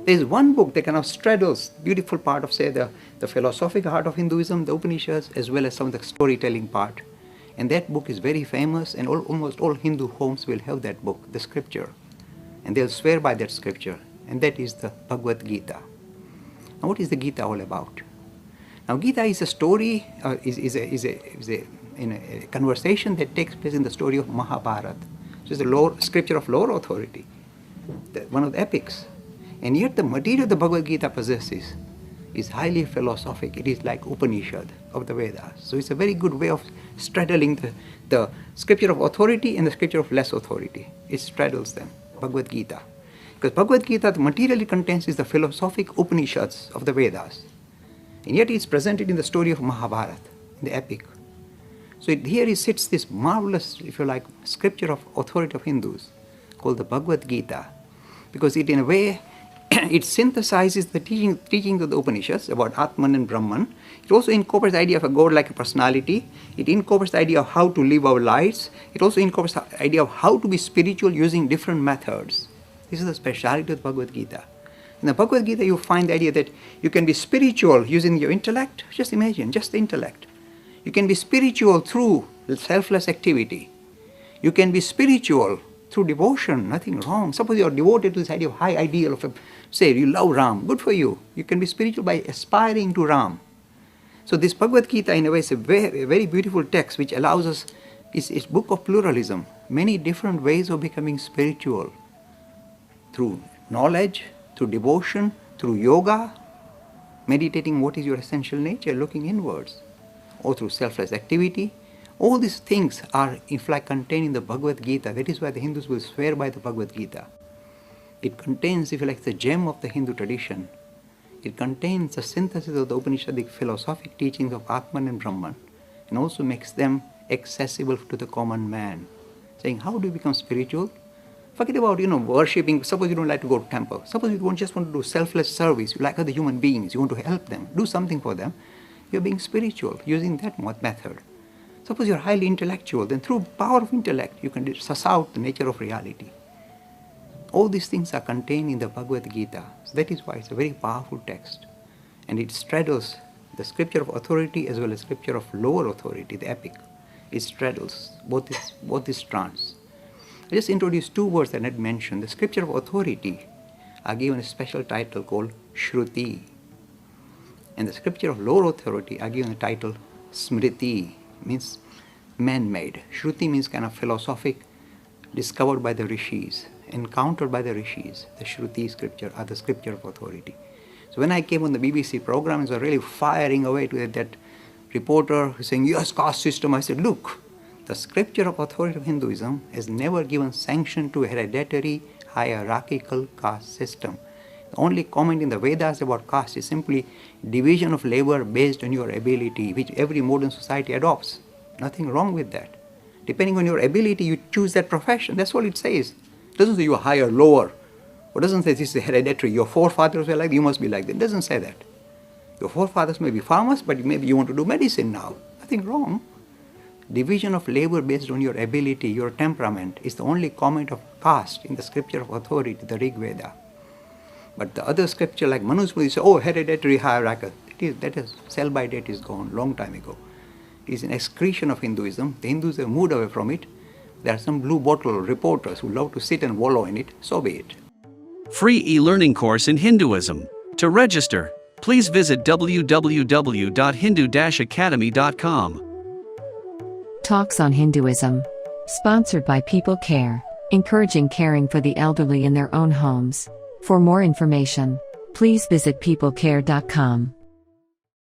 There's one book that kind of straddles beautiful part of, say, the philosophical heart of Hinduism, the Upanishads, as well as some of the storytelling part. And that book is very famous, and almost all Hindu homes will have that book, the scripture. And they'll swear by that scripture, and that is the Bhagavad Gita. Now, what is the Gita all about? Now, Gita is a story, is a conversation that takes place in the story of Mahabharata. So it's the scripture of lower authority, one of the epics. And yet the material the Bhagavad Gita possesses is highly philosophic. It is like Upanishad of the Vedas. So it's a very good way of straddling the scripture of authority and the scripture of less authority. It straddles them, Bhagavad Gita. Because Bhagavad Gita, the material it contains is the philosophic Upanishads of the Vedas. And yet it's presented in the story of Mahabharata, in the epic. So here sits this marvelous, if you like, scripture of authority of Hindus called the Bhagavad Gita. Because it, in a way, it synthesizes the teachings of the Upanishads about Atman and Brahman. It also incorporates the idea of a God like a personality. It incorporates the idea of how to live our lives. It also incorporates the idea of how to be spiritual using different methods. This is the speciality of the Bhagavad Gita. In the Bhagavad Gita, you find the idea that you can be spiritual using your intellect. Just imagine, just the intellect. You can be spiritual through selfless activity. You can be spiritual through devotion, nothing wrong. Suppose you are devoted to this idea of high ideal of, say, you love Ram, good for you. You can be spiritual by aspiring to Ram. So this Bhagavad Gita, in a way, is a very beautiful text which allows us, it's a book of pluralism, many different ways of becoming spiritual. Through knowledge, through devotion, through yoga, meditating what is your essential nature, looking inwards, or through selfless activity. All these things are, in fact, contained in the Bhagavad Gita. That is why the Hindus will swear by the Bhagavad Gita. It contains, if you like, the gem of the Hindu tradition. It contains the synthesis of the Upanishadic philosophic teachings of Atman and Brahman, and also makes them accessible to the common man. Saying, how do you become spiritual? Forget about, worshipping. Suppose you don't like to go to temple. Suppose you just want to do selfless service. You like other human beings. You want to help them. Do something for them. You're being spiritual using that method. Suppose you're highly intellectual, then through power of intellect, you can suss out the nature of reality. All these things are contained in the Bhagavad Gita. So that is why it's a very powerful text. And it straddles the scripture of authority as well as scripture of lower authority, the epic. It straddles both these strands. I just introduced two words that I had mentioned. The scripture of authority are given a special title called Shruti. And the scripture of lower authority are given a title Smriti, means man-made. Shruti means kind of philosophic, discovered by the rishis, encountered by the rishis. The Shruti scripture are the scripture of authority. So when I came on the BBC programs, were really firing away to that reporter who's saying, yes, caste system. I said, look, the scripture of authority of Hinduism has never given sanction to a hereditary, hierarchical caste system. The only comment in the Vedas about caste is simply division of labor based on your ability, which every modern society adopts. Nothing wrong with that. Depending on your ability, you choose that profession. That's all it says. It doesn't say you are higher, lower. It doesn't say this is hereditary. Your forefathers were like, you must be like that. It doesn't say that. Your forefathers may be farmers, but maybe you want to do medicine now. Nothing wrong. Division of labor based on your ability, your temperament, is the only comment of caste in the scripture of authority, the Rig Veda. But the other scripture like Manusmriti say, oh, hereditary hierarchy, that is sell by date is gone long time ago. It is an excretion of Hinduism. The Hindus have moved away from it. There are some blue bottle reporters who love to sit and wallow in it. So be it. Free e-learning course in Hinduism. To register, please visit www.hindu-academy.com. Talks on Hinduism. Sponsored by People Care, encouraging caring for the elderly in their own homes. For more information, please visit peoplecare.com.